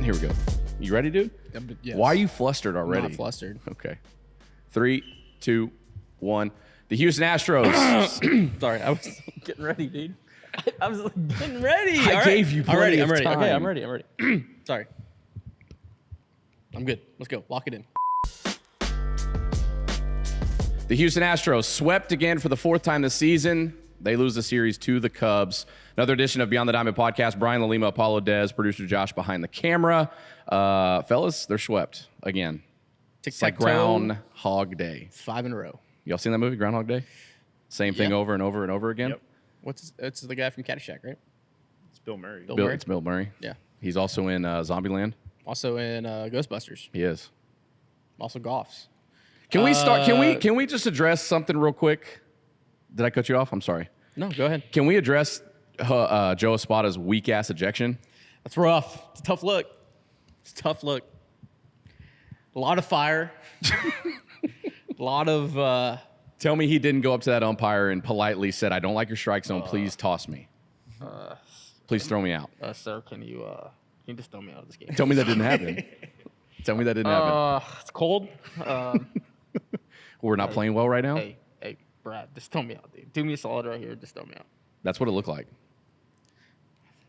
Here we go. You ready, dude? Yes. Why are you flustered already? I'm not flustered. Okay. 3, 2, 1. The Houston Astros. Sorry, I was getting ready, dude. I was getting ready. I gave you plenty I'm of ready. time. Okay, I'm ready. Sorry. I'm good. Let's go. Lock it in. The Houston Astros swept again for the 4th time this season. They lose the series to the Cubs. Another edition of Beyond the Diamond podcast. Brian Lalima, Apollo Dez, producer Josh behind the camera. Fellas, they're swept again. It's like Groundhog Day. 5 in a row. Y'all seen that movie, Groundhog Day? Same thing Yeah. over and over and over again? Yep. It's the guy from Caddyshack, right? It's Bill Murray. Bill Murray? It's Bill Murray. Yeah. He's also in Zombieland. Also in Ghostbusters. He is. Also Goffs. Can we start? Can we just address something real quick? Did I cut you off? I'm sorry. No, go ahead. Can we address Joe Espada's weak ass ejection? That's rough. It's a tough look. It's a tough look. A lot of fire. A lot of... Tell me he didn't go up to that umpire and politely said, "I don't like your strike zone. Please toss me. Please throw me out." Sir, can you just throw me out of this game? Tell me that didn't happen. Tell me that didn't happen. It's cold. We're not playing well right now. Hey, Brad, just throw me out, dude. Do me a solid right here. Just throw me out. That's what it looked like.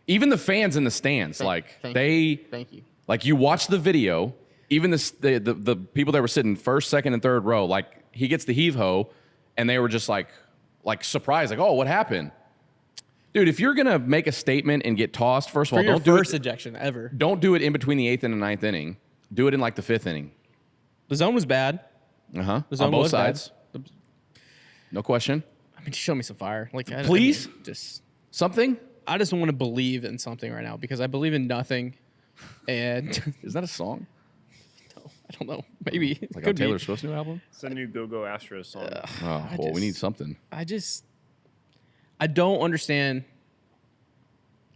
Even the fans in the stands, Thank you. like you watch the video. Even the people that were sitting first, second, and third row, like he gets the heave ho, and they were just like surprised, like, "Oh, what happened?" Dude, if you're gonna make a statement and get tossed, first of all, don't do first it. ejection ever. Don't do it in between the 8th and the 9th inning. Do it in like the 5th inning. The zone was bad. On The zone both was sides. bad. No question. I mean, just show me some fire. Like, Please? Something. Something? I just want to believe in something right now because I believe in nothing. And Is that a song? I don't know. Maybe it Like on could be. Taylor Swift's new album? It's a new Go-Go Astros song. Oh, well, we need something. I don't understand.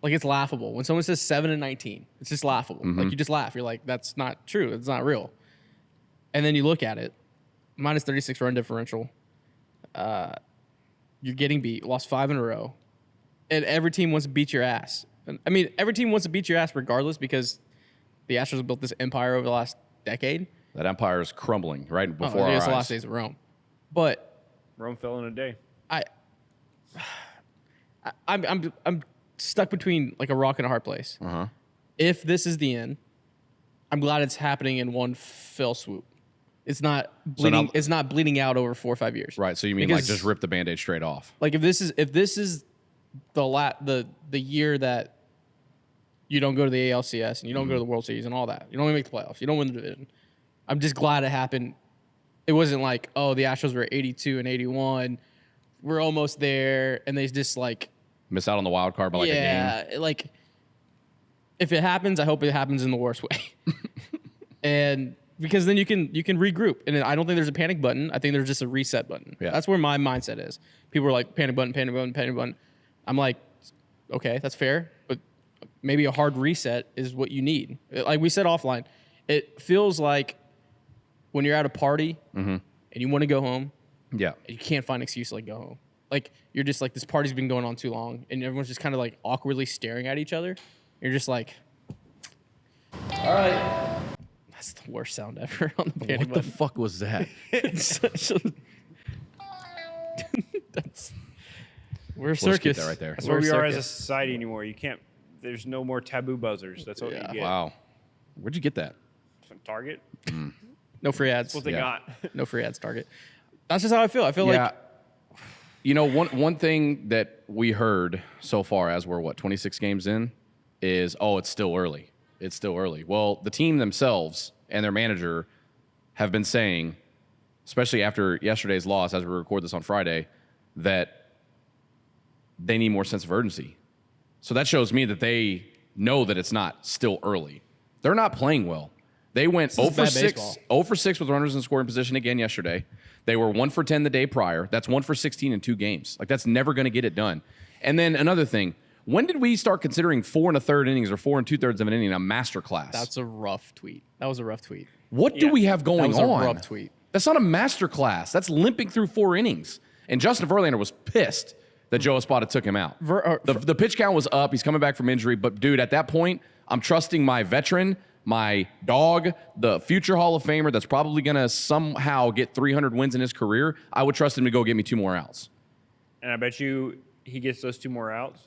Like, it's laughable when someone says 7-19. It's just laughable. Like, you just laugh. You're like, that's not true. It's not real. And then you look at it, minus 36 run differential. You're getting beat. Lost 5 in a row, and every team wants to beat your ass. I mean, every team wants to beat your ass regardless because the Astros have built this empire over the last decade. That empire is crumbling right before our it's eyes. the last days of Rome. But Rome fell in a day. I'm stuck between like a rock and a hard place. If this is the end, I'm glad it's happening in one fell swoop. It's not bleeding. It's not bleeding out over 4 or 5 years. Right. So you mean Because- like just rip the Band-Aid straight off? Like if this is the year that you don't go to the ALCS and you don't go to the World Series and all that, you don't even make the playoffs, you don't win the division. I'm just glad it happened. It wasn't like, oh, the Astros were 82 and 81, we're almost there, and they just like Miss out on the wild card by like a game? yeah, like if it happens, I hope it happens in the worst way. And because then you can regroup. And I don't think there's a panic button. I think there's just a reset button. Yeah. That's where my mindset is. People are like, panic button, panic button, panic button. I'm like, okay, that's fair. But maybe a hard reset is what you need. Like we said offline, it feels like when you're at a party and you want to go home, Yeah. and you can't find an excuse to like go home. Like you're just like, this party's been going on too long, and everyone's just kind of like awkwardly staring at each other. You're just like, all right. That's the worst sound ever on the panic What the button. fuck was that? We're a We'll just keep circus. that right there. That's We're where we are as a circus. society anymore. You can't. There's no more taboo buzzers. That's what Yeah. you get. Wow. Where'd you get that? From Target. No free ads. That's what they Yeah. got. No free ads. Target. That's just how I feel. I feel Yeah. like You know, one thing that we heard so far as we're, 26 games in, is, oh, it's still early. It's still early. Well, the team themselves and their manager have been saying, especially after yesterday's loss, as we record this on Friday, that they need more sense of urgency. So that shows me that they know that it's not still early. They're not playing well. They went This is 0 for bad 6, baseball. 0 for 6 with runners in scoring position again yesterday. They were 1 for 10 the day prior. That's 1 for 16 in 2 games. Like, that's never going to get it done. And then another thing, when did we start considering 4 1/3 innings or 4 2/3 of an inning a master class? that's a rough tweet. That was a rough tweet. What do we have That going was on? a rough tweet. That's not a master class. That's limping through 4 innings. And Justin Verlander was pissed that Joe Espada took him out. The pitch count was up. He's coming back from injury. But, dude, at that point, I'm trusting my veteran, my dog, the future Hall of Famer that's probably going to somehow get 300 wins in his career. I would trust him to go get me 2 more outs. And I bet you he gets those 2 more outs.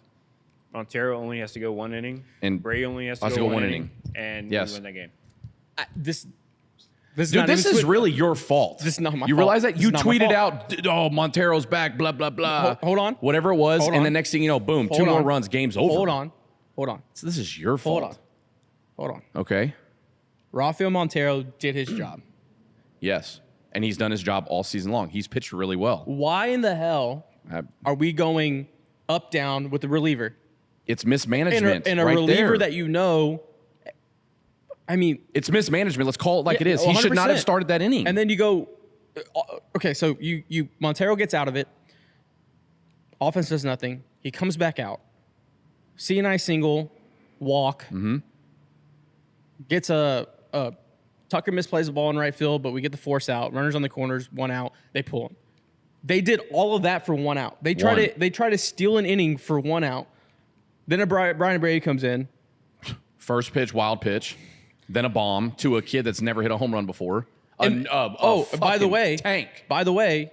Montero only has to go 1 inning. And Bray only has to go 1 inning. And Yes. you win that game. This Dude, this is really your fault. This is not my You fault. realize that? This You is not my tweeted fault. out, oh, Montero's back, blah, blah, blah. Hold on. Whatever it was. Hold And on. the next thing you know, boom, Hold 2 more on. runs, game's over. Hold on. So this is your fault. Hold on. Okay. Rafael Montero did his job. Yes. And he's done his job all season long. He's pitched really well. Why in the hell are we going up down with the reliever? It's mismanagement. And a right reliever there. that you know. I mean, It's mismanagement. Let's call it like yeah, it is. He should not have 100%. started that inning. And then you go, okay, so you Montero gets out of it. Offense does nothing. He comes back out. CNI single, walk. Mm-hmm. Gets a Tucker misplays the ball in right field, but we get the force out. Runners on the corners, 1 out. They pull him. They did all of that for 1 out. They try to steal an inning for 1 out. Then Brian Brady comes in. First pitch, wild pitch. Then a bomb to a kid that's never hit a home run before. By the way, tank. By the way,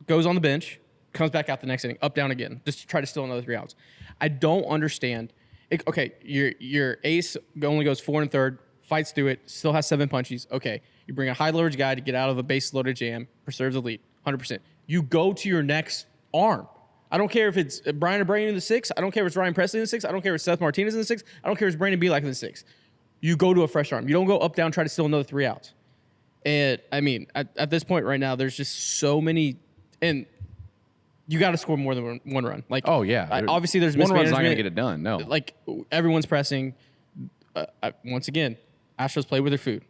goes on the bench, comes back out the next inning, up down again, just to try to steal another 3 outs. I don't understand. Okay, your ace only goes 4 1/3, fights through it, still has 7 punchies. Okay, you bring a high leverage guy to get out of a base loaded jam, preserve the lead, 100%. You go to your next arm. I don't care if it's Brian Abreu in the 6th. I don't care if it's Ryan Presley in the 6th. I don't care if it's Seth Martinez in the 6th. I don't care if it's Brandon Belak in the 6th. You go to a fresh arm. You don't go up, down, try to steal another 3 outs. And, I mean, at this point right now, there's just so many – and you got to score more than 1 run. Like, Oh, yeah. Obviously, there's One run's mismanagement. not going to get it done. No. Like, everyone's pressing. Once again, Astros play with their food.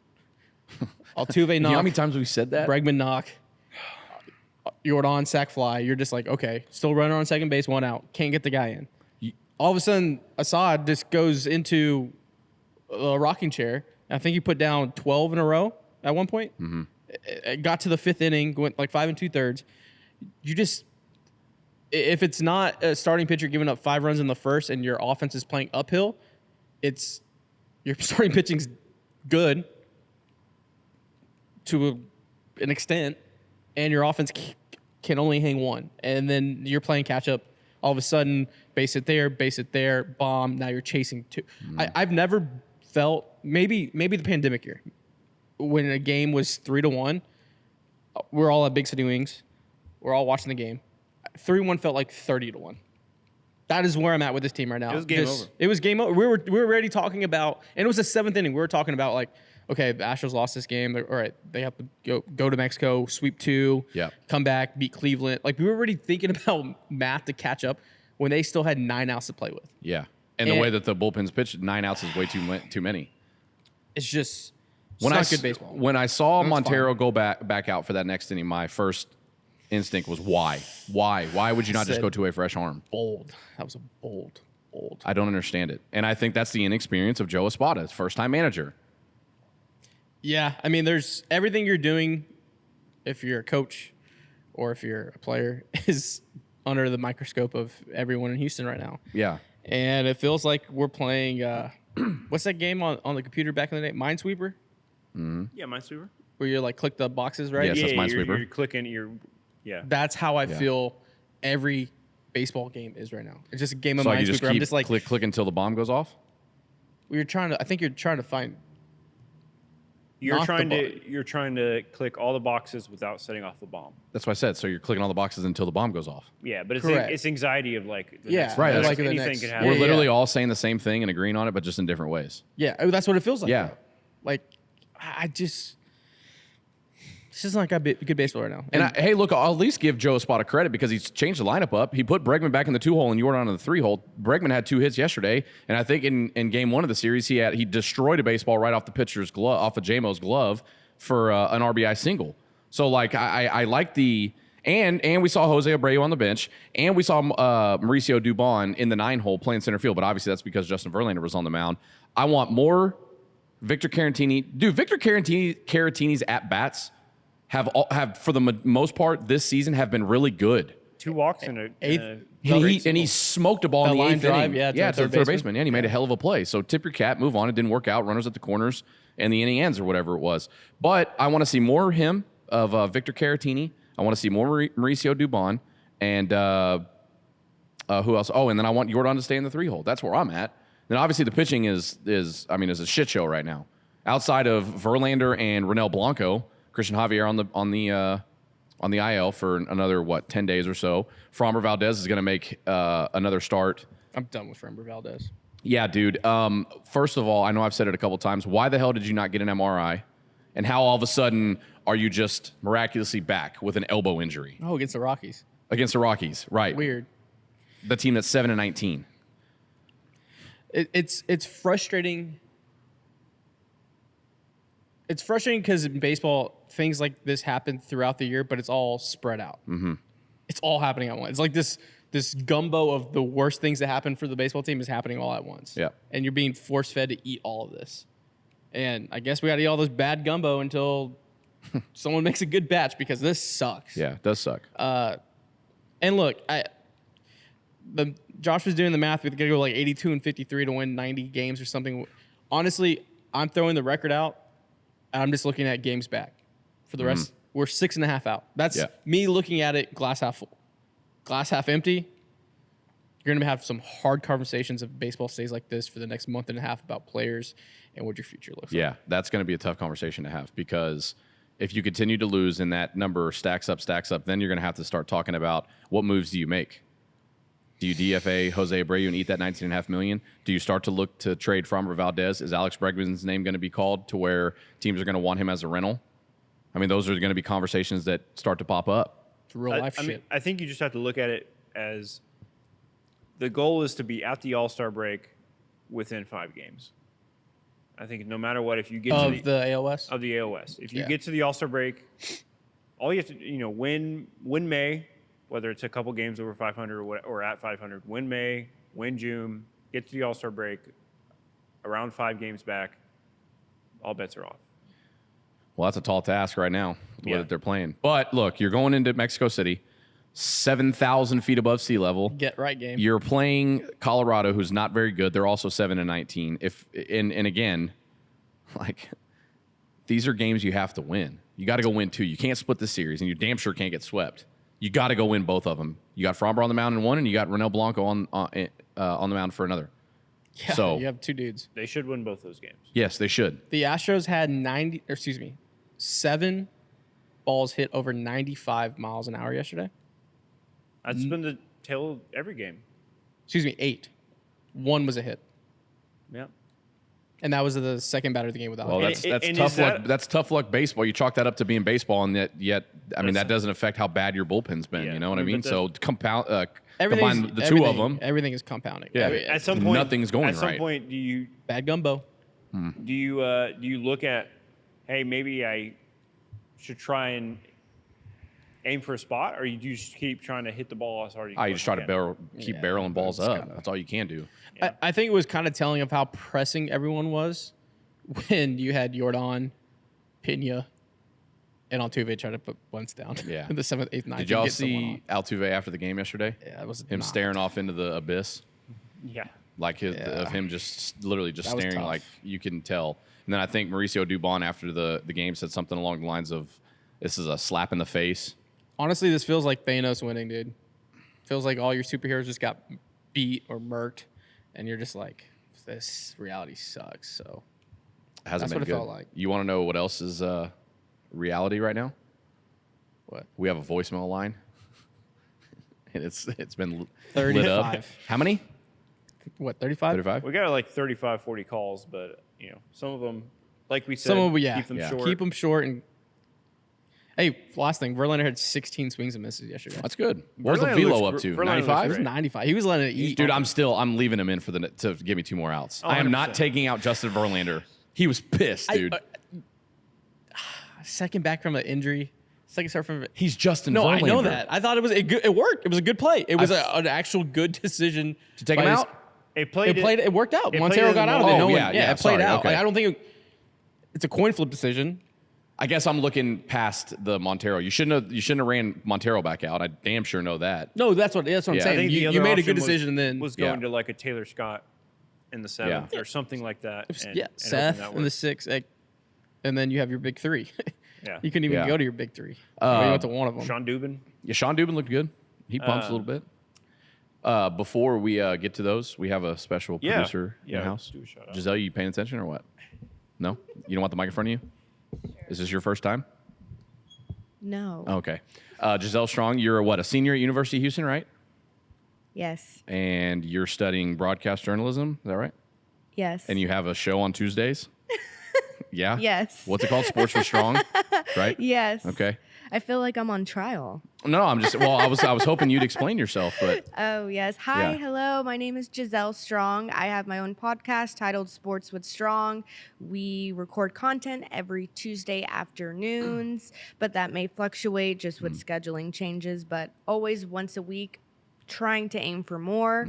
Altuve You know knock. how many times we said that? Bregman knock. Jordan sack fly. You're just like, okay, still running on second base, 1 out. Can't get the guy in. All of a sudden, Assad just goes into a rocking chair. I think he put down 12 in a row at one point. Mm-hmm. It got to the 5th inning, went like 5 2/3. You just, if it's not a starting pitcher giving up 5 runs in the first and your offense is playing uphill, it's your starting pitching's good to an extent, and your offense can only hang 1. And then you're playing catch up. All of a sudden, base it there, bomb. Now you're chasing 2. I've never felt, maybe the pandemic year, when a game was 3-1, we're all at Big City Wings. We're all watching the game. 3-1 felt like 30-1. That is where I'm at with this team right now. It was game over. It was game over. We were already talking about, and it was the 7th inning. We were talking about like, okay, the Astros lost this game. All right, they have to go to Mexico, sweep 2, come back, beat Cleveland. Like, we were already thinking about math to catch up when they still had 9 outs to play with. Yeah. And the way that the bullpen's pitched, 9 outs is way too many. It's just When not good baseball. When I saw That's Montero fine. go back out for that next inning, my first instinct was why? Why would you not just Said- go to a fresh arm? Bold. That was a bold. I don't understand it. And I think that's the inexperience of Joe Espada, first-time manager. Yeah, I mean, there's everything you're doing, if you're a coach or if you're a player, is under the microscope of everyone in Houston right now. Yeah. And it feels like we're playing, what's that game on the computer back in the day? Minesweeper? Yeah, Minesweeper. Where you like click the boxes, right? Yes, that's Minesweeper. You're clicking. Yeah. That's how I feel every baseball game is right now. It's just a game of So you just Minesweeper. I'm keep just like, click until the bomb goes off? I think you're trying to find. You're Knock the trying to click all the boxes without setting off the bomb. That's what I said. So you're clicking all the boxes until the bomb goes off. Yeah, but Correct. it's anxiety of like the Yeah, next, right, like like the anything next- could Yeah, happen. We're literally all saying the same thing and agreeing on it, but just in different ways. Yeah, that's what it feels like. Yeah. though. Like, it's just not good baseball right now. And hey, look, I'll at least give Joe Espada credit because he's changed the lineup up. He put Bregman back in the 2-hole and Jordan in the 3-hole. Bregman had 2 hits yesterday, and I think in game 1 of the series, he destroyed a baseball right off the pitcher's glove, off of JMO's glove for an RBI single. So like I like the and we saw Jose Abreu on the bench, and we saw Mauricio Dubon in the 9-hole playing center field. But obviously that's because Justin Verlander was on the mound. I want more Victor Caratini. Dude, Victor Caratini's at bats have for the most part this season have been really good. 2 walks and a Eighth- and And he smoked a ball That in the line 8th drive, inning. yeah, to to the the third baseman. Yeah, and he made a hell of a play. So tip your cap, move on. It didn't work out. Runners at the corners, and the inning ends or whatever it was. But I want to see more of him, of Victor Caratini. I want to see more Mauricio Dubon. And who else? Oh, and then I want Jordan to stay in the 3-hole. That's where I'm at. Then obviously the pitching is a shit show right now. Outside of Verlander and Ronel Blanco, Christian Javier on the IL for another 10 days or so. Framber Valdez is going to make another start. I'm done with Framber Valdez. Yeah, dude. First of all, I know I've said it a couple times. Why the hell did you not get an MRI? And how all of a sudden are you just miraculously back with an elbow injury Oh, against the Rockies. against the Rockies? Right. Weird. The team that's 7-19. It's frustrating. It's frustrating because in baseball, things like this happen throughout the year, but it's all spread out. Mm-hmm. It's all happening at once. It's like this gumbo of the worst things that happen for the baseball team is happening all at once. Yeah. And you're being force fed to eat all of this. And I guess we got to eat all this bad gumbo until someone makes a good batch because this sucks. Yeah, it does suck. And look, Josh was doing the math. We got to go like 82 and 53 to win 90 games or something. Honestly, I'm throwing the record out, and I'm just looking at games back. For the rest, we're 6.5 out. That's me looking at it glass half full. Glass half empty. You're going to have some hard conversations if baseball stays like this for the next month and a half about players and what your future looks like. Yeah, that's going to be a tough conversation to have because if you continue to lose and that number stacks up, then you're going to have to start talking about what moves do you make? Do you DFA Jose Abreu and eat that $19.5 million? Do you start to look to trade Framber Valdez? Is Alex Bregman's name going to be called to where teams are going to want him as a rental? I mean, those are going to be conversations that start to pop up. It's real life I shit. mean, I think you just have to look at it as the goal is to be at the All-Star break within 5 games. I think no matter what, if you get of to the AOS? of the AOS, if you Yeah. get to the All-Star break, all you have to win May, whether it's a couple games over 500 or at 500, win May, win June, get to the All-Star break, around 5 games back, all bets are off. Well, that's a tall task right now, the way Yeah. that they're playing. But look, you're going into Mexico City, 7,000 feet above sea level. Get right game. You're playing Colorado, who's not very good. They're also 7-19. And again, like these are games you have to win. You got to go win 2. You can't split the series, and you damn sure can't get swept. You got to go win both of them. You got Framber on the mound in one, and you got Ronel Blanco on the mound for another. Yeah, So- you have 2 dudes. They should win both those games. Yes, they should. The Astros had 7 balls hit over 95 miles an hour yesterday. That's been the tail of every game. 8. 1 was a hit. Yeah. And that was the second batter of the game without Well, a hit. that's and tough is luck. that- That's tough luck baseball. You chalk that up to being baseball, and yet that doesn't affect how bad your bullpen's been. Yeah, You know what I but mean? the- So combine the 2 Everything- of them. Everything is compounding. Yeah. At some point, Nothing's going At some right. point, do you Bad gumbo. look at, hey, maybe I should try and aim for a spot, or you just keep trying to hit the ball as hard as you can? You just try to keep Yeah, barreling balls it's up. kinda- That's all you can do. I think it was kind of telling of how pressing everyone was when you had Jordan, Pena, and Altuve try to put bunts down. Yeah. In the 7th, 8th, 9th. Did y'all see Altuve after the game yesterday? Yeah, it was Him not- staring off into the abyss, Yeah. like of him just literally just That was staring, tough. like you can tell. And then I think Mauricio Dubon after the game said something along the lines of, "This is a slap in the face." Honestly, this feels like Thanos winning, dude. Feels like all your superheroes just got beat or murked, and you're just like, this reality sucks. So Hasn't That's been what it good. felt like. You want to know what else is reality right now? what? We have a voicemail line, and it's been lit up. 35. How many? What, 35? 35. We got like 35, 40 calls, but some of them, like we said, Some of them, yeah. keep them Yeah. short. Keep them short. And hey, last thing, Verlander had 16 swings and misses yesterday. That's good. Where's the Verlander velo looks up to? gr- Verlander looks 95. He was great. 95. He was letting it eat. Dude, I'm leaving him in to give me 2 more outs. I am not 100%. taking out Justin Verlander. He was pissed, dude. Second back from an injury. Second start from. He's Justin No, Verlander. I know that. I thought it was a good. It worked. It was a good play. It was an actual good decision To take by him his- out? It played. It worked out. it played Montero in got the out of it. middle. No Oh, one, yeah, it played sorry, out. okay. Like, I don't think it's a coin flip decision. I guess I'm looking past the Montero. You shouldn't have ran Montero back out. I damn sure know that. No, that's what I'm Yeah. saying. I think the You other made a option good decision then. was going to like a Taylor Scott in the 7th or something like that. And hoping Seth that in the worked. 6th, and then you have your big 3. Yeah. You couldn't even Yeah. go to your big 3. You went to one of them. Sean Dubin. Yeah, Sean Dubin looked good. He pumps a little bit. Before we get to those, we have a special producer in the house. do a shout out. Giselle, you paying attention or what? No? You don't want the mic in front of you? Is this your first time? No. Okay. Giselle Strong, you're a senior at University of Houston, right? Yes. And you're studying broadcast journalism, is that right? Yes. And you have a show on Tuesdays? Yeah? Yes. What's it called? Sports for Strong, right? Yes. Okay. I feel like I'm on trial. No, I'm just, I was hoping you'd explain yourself, but Oh, yes. Hi, Yeah. hello. My name is Giselle Strong. I have my own podcast titled Sports with Strong. We record content every Tuesday afternoons, but that may fluctuate just with scheduling changes, but always once a week, trying to aim for more.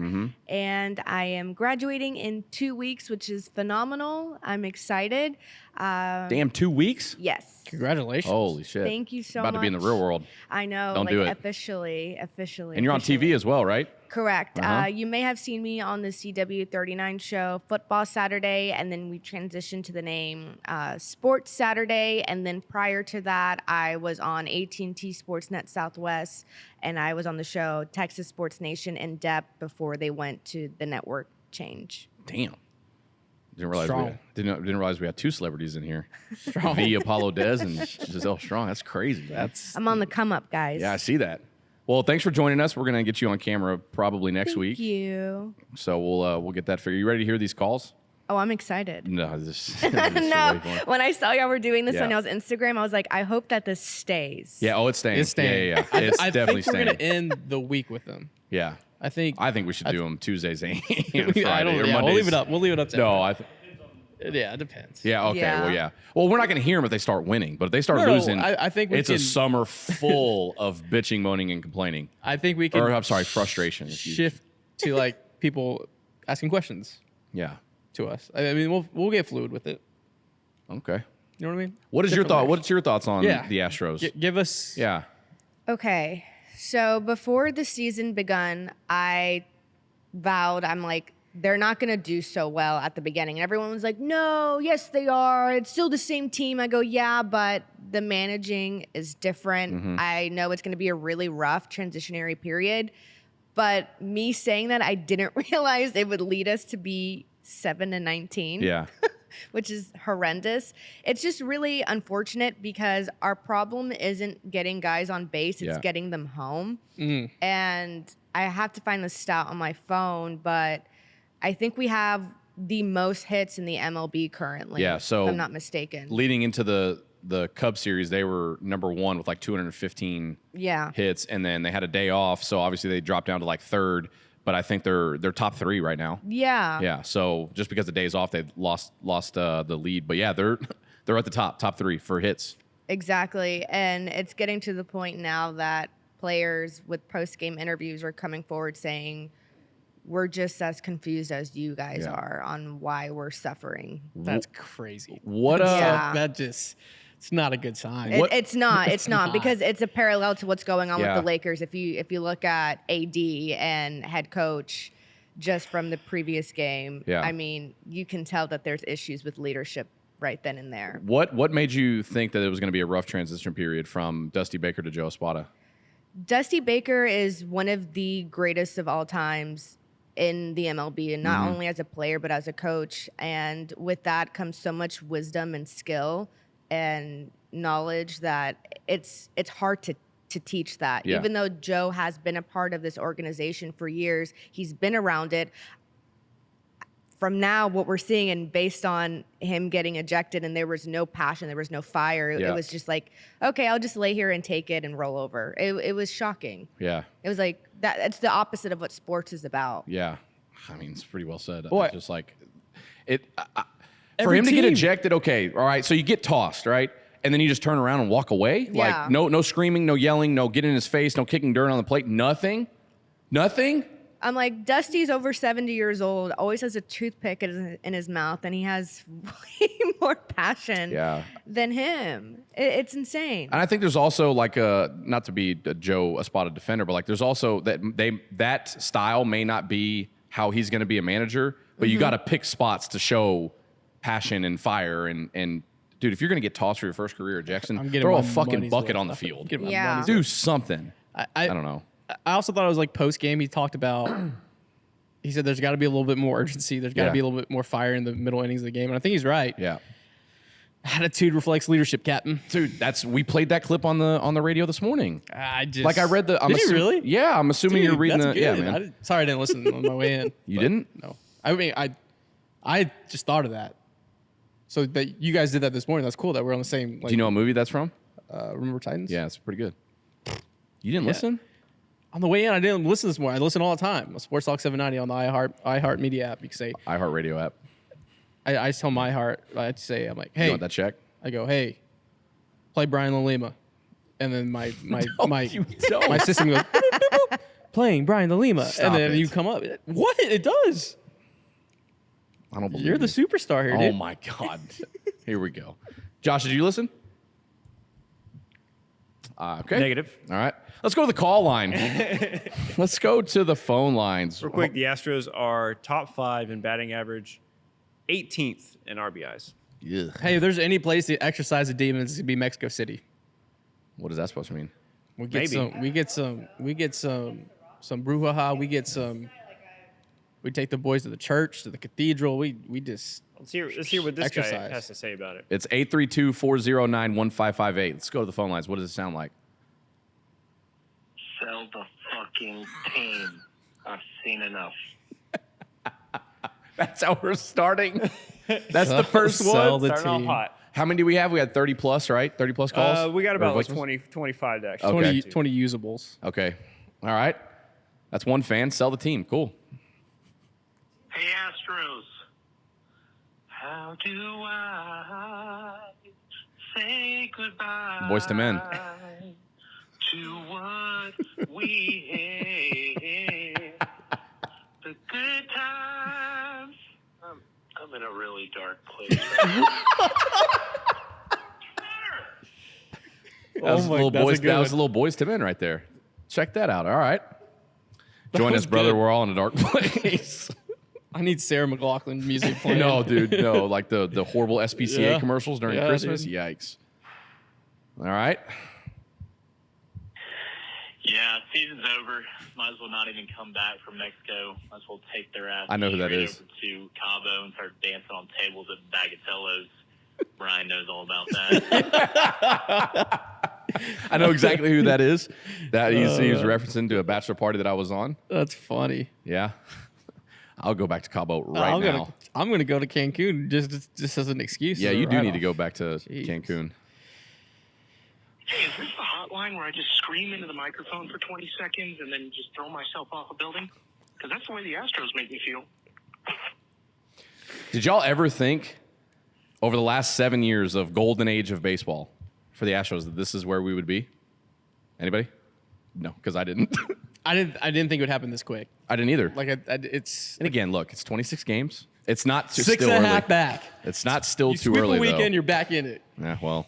And I am graduating in 2 weeks, which is phenomenal. I'm excited. damn, 2 weeks? Yes. Congratulations. Holy shit. Thank you so About much. to be in the real world. I know. Don't like do it. officially. And you're on TV as well, right? Correct. Uh-huh. You may have seen me on the CW39 show, Football Saturday, and then we transitioned to the name Sports Saturday. And then prior to that, I was on AT&T Sportsnet Southwest, and I was on the show Texas Sports Nation in depth before they went to the network change. Damn. Didn't realize Strong. didn't realize we had two celebrities in here. Strong. V Apollo Dez and Giselle Strong. That's crazy. I'm on the come up, guys. Yeah, I see that. Well, thanks for joining us. We're gonna get you on camera probably next week. Thank you. So we'll get that figured. You ready to hear these calls? Oh, I'm excited. No, this No, when I saw y'all were doing this Yeah. on y'all's Instagram, I was like, I hope that this stays. Yeah, oh, it's staying. It's staying. Yeah, yeah. It's I definitely think we're staying. going to end the week with them. Yeah. I think. I think we should do them Tuesdays and I Friday don't. or Yeah, Mondays. we'll leave it up. We'll leave it up to No, everybody. Yeah, it depends. Yeah, okay. Yeah. Well, yeah. Well, we're not going to hear them if they start winning, but if they start No, losing, I think we it's a can- summer full of bitching, moaning, and complaining. I think we can. Or, I'm sorry, frustration. if you- Shift to like people asking questions Yeah. to us. I mean, we'll get fluid with it. Okay. You know what I mean? What is your Different thought? layers. What's your thoughts on Yeah. the Astros? Give us. Yeah. Okay. So before the season begun, I vowed, I'm like, they're not going to do so well at the beginning. And everyone was like, no, yes, they are. It's still the same team. I go, yeah, but the managing is different. I know it's going to be a really rough transitionary period. But me saying that, I didn't realize it would lead us to be 7-19. Yeah. Which is horrendous. It's just really unfortunate because our problem isn't getting guys on base, it's Yeah. getting them home. Mm. And I have to find the stat on my phone, but I think we have the most hits in the MLB currently. Yeah, so if I'm not mistaken. Leading into the Cubs series, they were number one with like 215 Yeah. hits, and then they had a day off, so obviously they dropped down to like third. But I think they're top three right now. Yeah. Yeah. So just because the days off, they lost the lead. But yeah, they're at the top three for hits. Exactly. And it's getting to the point now that players with post-game interviews are coming forward saying, we're just as confused as you guys Yeah. are on why we're suffering. That's crazy. What Yeah. That just. It's not a good sign. It's not not. because it's a parallel to what's going on Yeah. with the Lakers. If you look at AD and head coach just from the previous game, Yeah. I mean, you can tell that there's issues with leadership right then and there. What made you think that it was going to be a rough transition period from Dusty Baker to Joe Espada? Dusty Baker is one of the greatest of all times in the MLB, and not only as a player but as a coach. And with that comes so much wisdom and skill and knowledge that it's hard to teach that. Yeah. Even though Joe has been a part of this organization for years, he's been around it. From now, what we're seeing, and based on him getting ejected, and there was no passion, there was no fire. Yeah. It was just like, okay, I'll just lay here and take it and roll over. It was shocking. Yeah. It was like that. It's the opposite of what sports is about. Yeah. I mean, it's pretty well said. Boy. Just like it. For Every him to get team. ejected, okay, all right. So you get tossed, right? And then you just turn around and walk away. Yeah. Like no screaming, no yelling, no getting in his face, no kicking dirt on the plate, nothing. I'm like, Dusty's over 70 years old, always has a toothpick in his mouth, and he has way more passion Yeah. than him. It's insane. And I think there's also like not to be a spotted defender, but like there's also that style may not be how he's going to be a manager, but you got to pick spots to show passion and fire and dude, if you're going to get tossed for your first career ejection, throw a fucking bucket on the field. Yeah. Do something. I don't know. I also thought it was like post game. He talked about. He said there's got to be a little bit more urgency. There's got to be a little bit more fire in the middle innings of the game, and I think he's right. Yeah. Attitude reflects leadership, Captain. Dude, we played that clip on the radio this morning. I read the. Did you really? Yeah, I'm assuming you're reading that's the. Yeah, good. man. Sorry, I didn't listen on my way in. You didn't? No. I mean, I just thought of that. So that you guys did that this morning. That's cool that we're on the same. Like, Do you know what movie that's from? Remember Titans? Yeah, it's pretty good. You didn't listen? On the way in, I didn't listen this morning. I listen all the time. Sports Talk 790 on the iHeart Media app. You can say iHeartRadio app. I tell my heart. I say I'm like, hey, You want that check? I go, hey, play Brian LaLima, and then my you don't. my system goes boop, boop, boop, playing Brian LaLima, Stop and then it. you come up. What? It does. I don't believe You're the you. superstar here, Oh dude. my God. Here we go. Josh, did you listen? Okay. Negative. All right. Let's go to the call line. Let's go to the phone lines. Real quick, the Astros are top 5 in batting average, 18th in RBIs. Ugh. Hey, if there's any place to exercise the demons, it's gonna be Mexico City. What is that supposed to mean? We get Maybe. some brouhaha. We take the boys to the church, to the cathedral. We just Let's hear what this guy exercise. has to say about it. It's 832-409-1558. Let's go to the phone lines. What does it sound like? Sell the fucking team. I've seen enough. That's how we're starting. That's the first Sell one. the Starting off team. hot. How many do we have? We had 30 plus, right? 30 plus calls? We got Or about like voicemails? 20, 25 to actually. Okay. 20 usables. Okay. All right. That's one fan. Sell the team. Cool. Hey, Astros. How do I say goodbye? Boys to men. To what we had. The good times. I'm in a really dark place right That was, my- that's a good that was a one. little boys to men right there. Check that out. All right. Join was us, brother. good. We're all in a dark place. I need Sarah McLaughlin music playing. No, dude. No. Like the horrible SPCA Yeah. commercials during Yeah, Christmas. dude. Yikes. All right. Yeah, season's over. Might as well not even come back from Mexico. Might as well take their ass. I know who that straight is. Over to Cabo and start dancing on tables at Bagatello's. Brian knows all about that. I know exactly who that is. That he was referencing to a bachelor party that I was on. That's funny. Yeah. I'll go back to Cabo right now. I'm gonna go to Cancun just as an excuse. Yeah, as a you do need write-off. to go back to Jeez. Cancun. Hey, is this the hotline where I just scream into the microphone for 20 seconds and then just throw myself off a building? Because that's the way the Astros make me feel. Did y'all ever think over the last 7 years of golden age of baseball for the Astros that this is where we would be? Anybody? No, because I didn't. I didn't think it would happen this quick. I didn't either. Like it's And again, look, it's 26 games. It's not too, six still and a early. half back. It's not still You too sweep early a weekend, though. you're back in it. Yeah, well,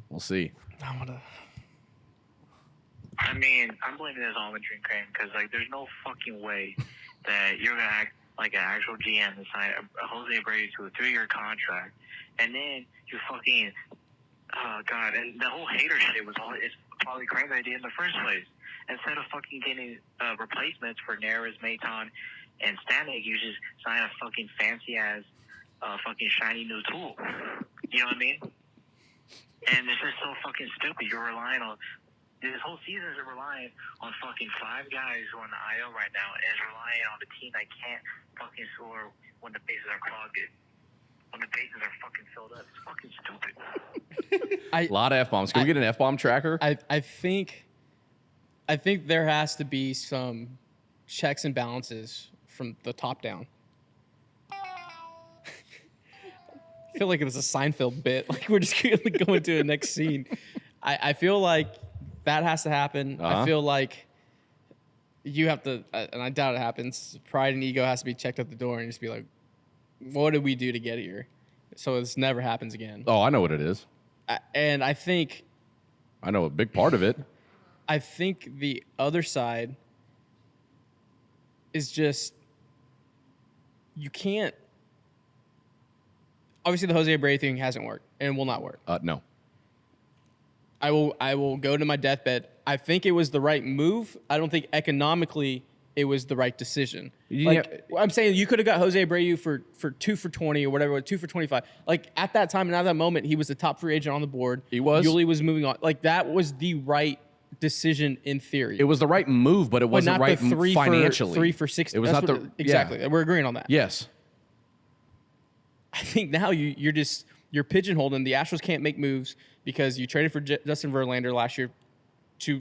we'll see. I mean, I'm blaming this almond drink cream because, like, there's no fucking way that you're going to act like an actual GM and sign a Jose Brady to a 3-year contract, and then you fucking, oh, God, and the whole hater shit it's probably Crane's idea in the first place. Instead of fucking getting replacements for Neres, Maton, and Stanek, you just sign a fucking fancy-ass fucking shiny new tool. You know what I mean? And it's just so fucking stupid. You're relying on this whole season is relying on fucking 5 guys who are on the IL right now, and it's relying on the team that can't fucking score when the bases are clogged. When the bases are fucking filled up. It's fucking stupid. A lot of F-bombs. Can we get an F-bomb tracker? I think there has to be some checks and balances from the top down. I feel like it's a Seinfeld bit. Like we're just gonna go into the next scene. I feel like that has to happen. Uh-huh. I feel like you have to, and I doubt it happens. Pride and ego has to be checked at the door and just be like, what did we do to get here? So this never happens again. Oh, I know what it is. And I think a big part of it. I think the other side is just you can't. Obviously, the Jose Abreu thing hasn't worked and will not work. No. I will go to my deathbed. I think it was the right move. I don't think economically it was the right decision. Like I'm saying, you could have got Jose Abreu for 2 for 20 or whatever, 2 for 25. Like at that time and at that moment, he was the top free agent on the board. He was. Yuli was moving on. Like that was the right decision in theory. It was the right move, but it wasn't right financially. 3 for 6. It was not exactly. Yeah. We're agreeing on that. Yes. I think now you're pigeonholed, and the Astros can't make moves because you traded for Justin Verlander last year to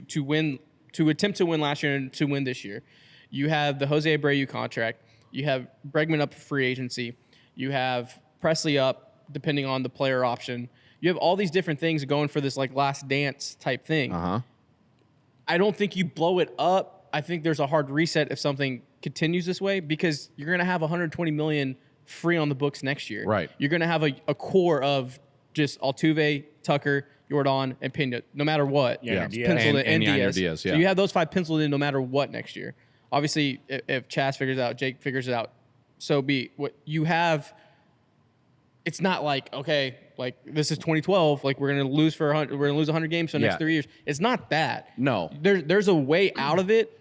attempt to win last year and to win this year. You have the Jose Abreu contract. You have Bregman up for free agency. You have Presley up, depending on the player option. You have all these different things going for this like last dance type thing. I don't think you blow it up. I think there's a hard reset if something continues this way because you're going to have $120 million free on the books next year. Right. You're going to have a core of just Altuve, Tucker, Jordan, and Pena, no matter what. Yeah. Penciled in, and Yanyer Diaz. Diaz, yeah. So you have those 5 penciled in no matter what next year. Obviously, if Chaz figures it out, Jake figures it out, so be what you have. It's not like, okay, like this is 2012, like we're going to lose 100 games for the next 3 years. It's not that. No. There's a way out of it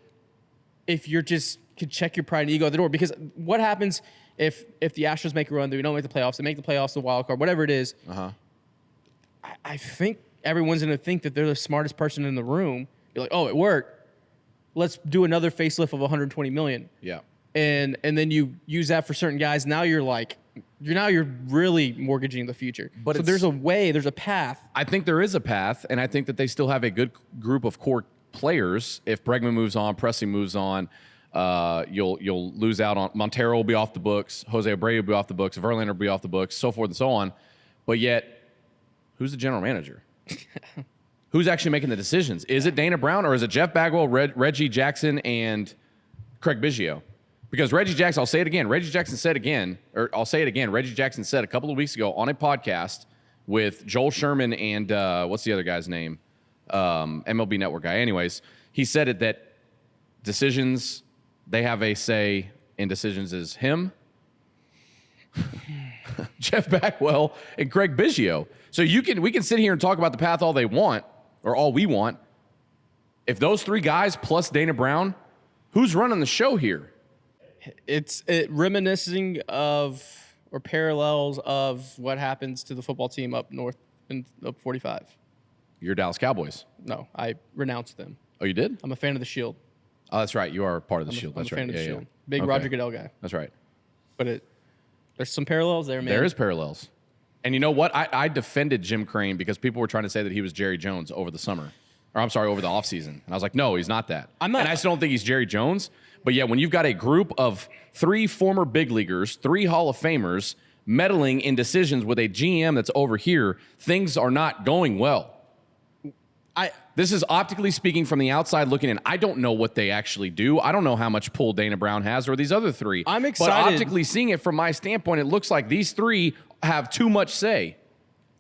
if you're just could check your pride and ego at the door. Because what happens if the Astros make a run, they don't make the playoffs, they make the playoffs, the wild card, whatever it is. I think everyone's going to think that they're the smartest person in the room. You're like, oh, it worked. Let's do another facelift of 120 million. Yeah. And then you use that for certain guys. Now you're really mortgaging the future. But so there's a way, there's a path. I think there is a path, and I think that they still have a good group of core players. If Bregman moves on, Presley moves on, you'll lose out on Montero will be off the books, Jose Abreu will be off the books, Verlander will be off the books, so forth and so on. But yet, who's the general manager? Who's actually making the decisions? Is it Dana Brown or is it Jeff Bagwell, Reggie Jackson, and Craig Biggio? Because Reggie Jackson, I'll say it again. Reggie Jackson said again, or I'll say it again. Reggie Jackson said a couple of weeks ago on a podcast with Joel Sherman and what's the other guy's name? MLB Network guy. Anyways, he said it that decisions, they have a say in decisions is him, Jeff Bagwell, and Craig Biggio. So we can sit here and talk about the path all they want, or all we want. If those 3 guys plus Dana Brown, who's running the show here? It's reminiscing of or parallels of what happens to the football team up north in up 45. You're Dallas Cowboys. No, I renounced them. Oh, you did? I'm a fan of the Shield. Oh, that's right. You are part of the Shield. I'm That's a fan right. of the Yeah, Shield. yeah. Big Okay. Roger Goodell guy. That's right. But there's some parallels there, man. There is parallels. And you know what? I defended Jim Crane because people were trying to say that he was Jerry Jones over the summer. Or I'm sorry, over the offseason. And I was like, no, he's not that. I'm not. And I still don't think he's Jerry Jones. But yeah, when you've got a group of 3 former big leaguers, 3 Hall of Famers meddling in decisions with a GM that's over here, things are not going well. This is optically speaking from the outside looking in. I don't know what they actually do. I don't know how much pull Dana Brown has or these other 3. I'm excited. But optically seeing it from my standpoint, it looks like these 3 have too much say.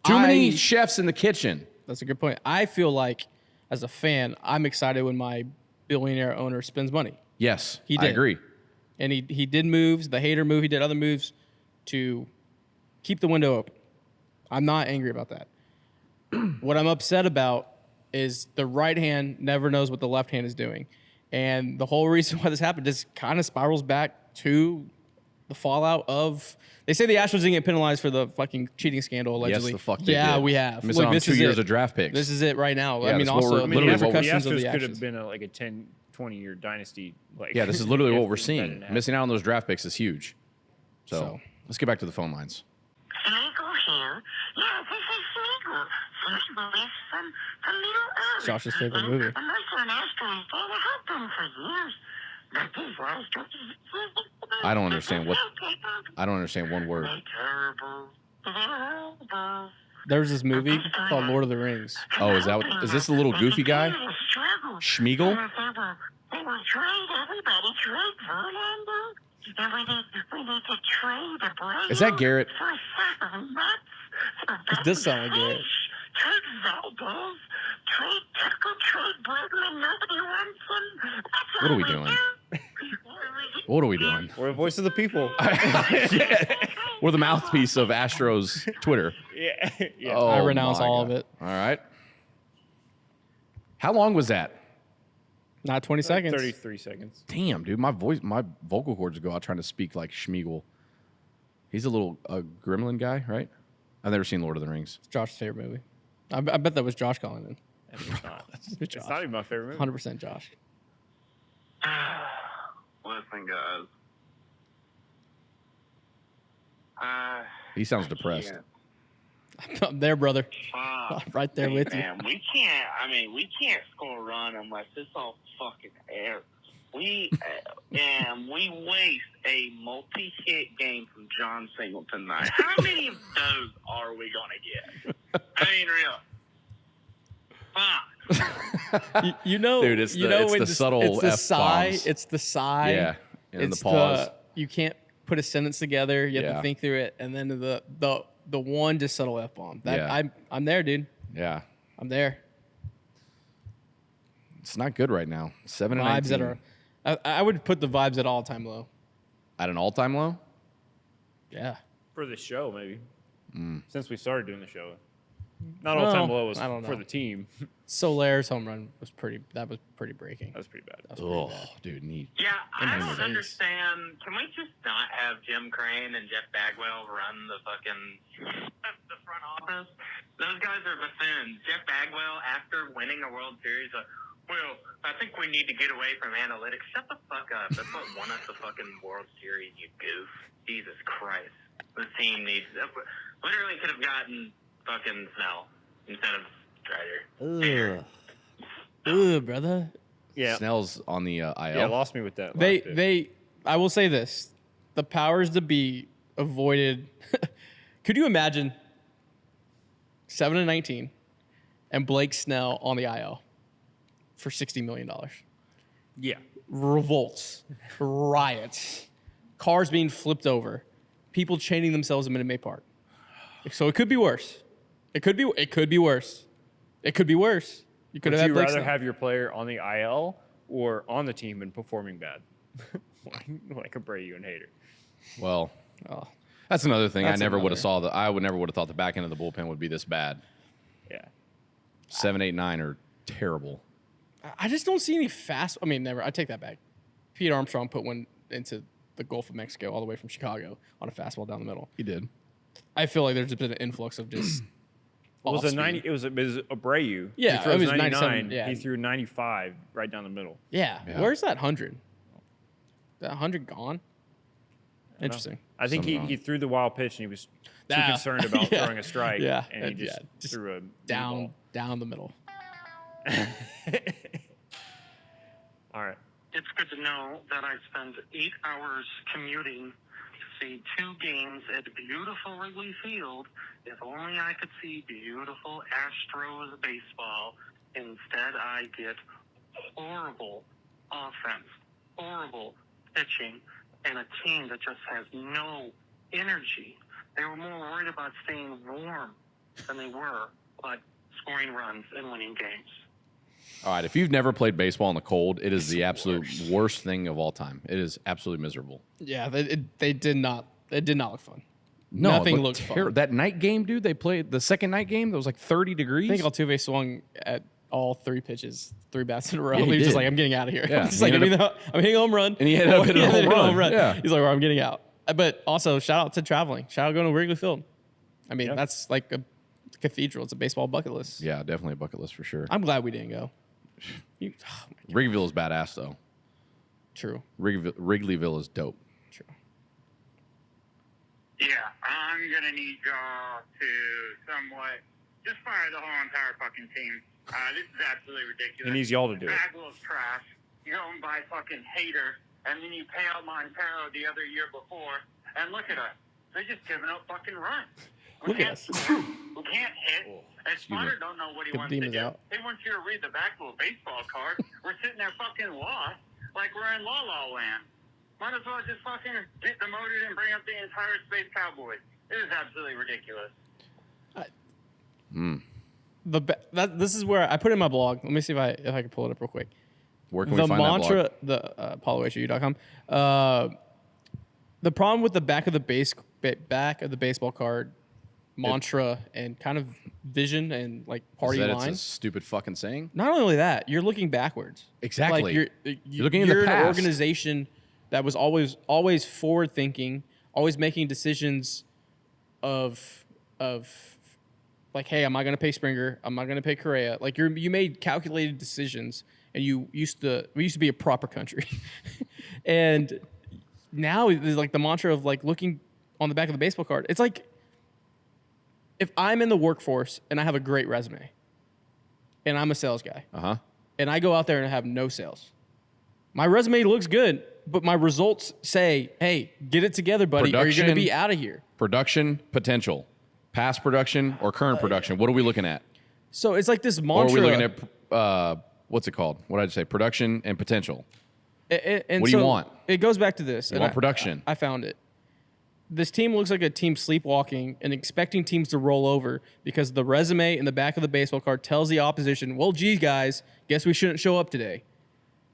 Too many chefs in the kitchen. That's a good point. I feel like, as a fan, I'm excited when my billionaire owner spends money. Yes, He did. I agree. And he did moves, the hater move, he did other moves to keep the window open. I'm not angry about that. What I'm upset about is the right hand never knows what the left hand is doing. And the whole reason why this happened just kind of spirals back to the fallout of... They say the Astros didn't get penalized for the fucking cheating scandal, allegedly. Yes, the fuck they Yeah, did. we have. Missing Look, on this 2 is years it. of draft picks. This is it right now. Yeah, I mean, that's what also, we're- literally the what we're- repercussions of Astros the could have actions. been like a 10, 20-year dynasty. Like, Yeah, this is literally what we're if that seeing. didn't happen. Missing out on those draft picks is huge. So So. let's get back to the phone lines. Smeagol here. Yeah, this is Smeagol. Smeagol is from Middle Earth. Josh's favorite movie. I'm also an Astros fan. I have been for years. But these Astros... I don't understand one word. They're terrible. They're horrible. There's this movie called Lord of the Rings. Oh, is this the little goofy guy? Schmeagol? They will trade everybody, trade Verlander, and we need to trade Abreu Is that Garrett? for a sack of nuts. It does sound like Garrett. Trade Valdez, trade Tucker, trade Bregman, nobody wants him. That's What are we all doing? do. What are we doing? We're the voice of the people. We're the mouthpiece of Astros Twitter. Yeah. Yeah. Oh, I renounce my all God. of it. All right. How long was that? Not 20 seconds. 33 seconds. Damn, dude, my vocal cords go out trying to speak like Schmeagol. He's a little gremlin guy, right? I've never seen Lord of the Rings. It's Josh's favorite movie. I bet that was Josh calling in. It's not. It's It's Josh. not even my favorite movie. 100% Josh. Listen, guys. He sounds depressed. I'm there, brother. Fuck. Right there with you. Man, we can't. I mean, we can't score a run unless it's all fucking air. We waste a multi-hit game from John Singleton tonight. How many of those are we gonna get? I mean, real. Fuck. You know, Dude, it's you the- know it's when the subtle it's the F-bombs. sigh. It's the sigh. Yeah, and it's the pause. you can't put a sentence together. You have Yeah. to think through it, and then the one just subtle F bomb. That Yeah. I'm there, dude. Yeah, I'm there. it's not good right now. 7 and Vibes 19. that are. I would put the vibes at all time low. At an all-time low. Yeah. For the show, maybe. Mm. Since we started doing the show. Not all time Well, low was I don't for know. the team. Solaire's home run was pretty breaking. That was pretty bad. Oh, dude, neat. Yeah, I my don't face. understand. Can we just not have Jim Crane and Jeff Bagwell run the fucking the front office? Those guys are buffoons. Jeff Bagwell, after winning a World Series, well, I think we need to get away from analytics. Shut the fuck up. That's what won us the fucking World Series, you goof. Jesus Christ. The team needs... Literally could have gotten fucking Snell instead of Strider. Ugh, brother. Yeah. Snell's on the IL. Yeah, lost me with that. They last bit. they. I will say this: the powers to be avoided. Could you imagine 7-19 and Blake Snell on the IL for $60 million? Yeah. Revolts, riots, cars being flipped over, people chaining themselves in Minute Maid Park. So it could be worse. It could be worse. It could be worse. You could Would have you had Blake rather Snell. have your player on the IL or on the team and performing bad? like Abreu and Hader. Well, Oh, that's another thing. That's I never would another. have saw I would never would have thought the back end of the bullpen would be this bad. Yeah. 7, 8, 9 are terrible. I just don't see any fast. I mean, never. I take that back. Pete Armstrong put one into the Gulf of Mexico all the way from Chicago on a fastball down the middle. He did. I feel like there's been an influx of just. It was off a speed. 90. It was Yeah, Abreu. He it throws was 99. 97, yeah. He threw 95 right down the middle. Yeah. Yeah. Where's that 100? That 100 gone? Interesting. I think Something he threw the wild pitch and he was too Ah, concerned about yeah. throwing a strike. Yeah, And he yeah, just just threw a Down the middle. ball. All right. It's good to know that I spent 8 hours commuting to see 2 games at beautiful Wrigley Field. If only I could see beautiful Astros baseball. Instead, I get horrible offense, horrible pitching, and a team that just has no energy. They were more worried about staying warm than they were about scoring runs and winning games. All right, if you've never played baseball in the cold, it is the absolute worst thing of all time. It is absolutely miserable. Yeah, they did not. It did not look fun. No, Nothing it looked fun. That night game, dude, they played the second night game. That was like 30 degrees. I think Altuve swung at all 3 pitches, 3 bats in a row. Yeah, he he was just did. like, "I'm getting out of here." Yeah, Just he like, ended I'm hitting a home run, And he ended up hitting a home run. Yeah. He's like, "Well, I'm getting out." But also, shout out to traveling. Shout out going to Wrigley Field. I mean, Yeah. that's like a cathedral. It's a baseball bucket list. Yeah, definitely a bucket list for sure. I'm glad we didn't go. Oh my God. Wrigleyville is badass, though. True. Wrigleyville is dope. True. Yeah, I'm gonna need y'all to somewhat just fire the whole entire fucking team. This is absolutely ridiculous. He needs y'all to do it. Bagwell's trash. You go and buy fucking Hater, and then you pay out Montero the other year before, and look at us. They're just giving up fucking runs. Look at us. Who can't hit. And excuse me. Spotter don't know what he Good wants team to is do. out. He wants you to read the back of a baseball card. We're sitting there fucking lost like we're in La La Land. Might as well just fucking get demoted and bring up the entire Space Cowboys. It is absolutely ridiculous. This is where I put in my blog. Let me see if I can pull it up real quick. Where can The we find mantra, that blog? the apollohsu.com. The problem with the back of the baseball card mantra and kind of vision and like party Is that line. it's a stupid fucking saying? Not only that, you're looking backwards. Exactly. Like you're looking in the an past. organization that was always forward thinking, always making decisions of like, hey, am I going to pay Springer? Am I going to pay Correa? Like you made calculated decisions, and we used to be a proper country, and now there's like the mantra of like looking on the back of the baseball card. It's like if I'm in the workforce and I have a great resume, and I'm a sales guy, and I go out there and have no sales, my resume looks good, but my results say, hey, get it together, buddy, or you're going to be out of here. Production potential. Past production or current production? What are we looking at? So it's like this Or are mantra. we looking at, what's it called? What did I say? Production and potential. And What do you so want? It goes back to this. You want production. I found it. This team looks like a team sleepwalking and expecting teams to roll over because the resume in the back of the baseball card tells the opposition, well, geez, guys, guess we shouldn't show up today.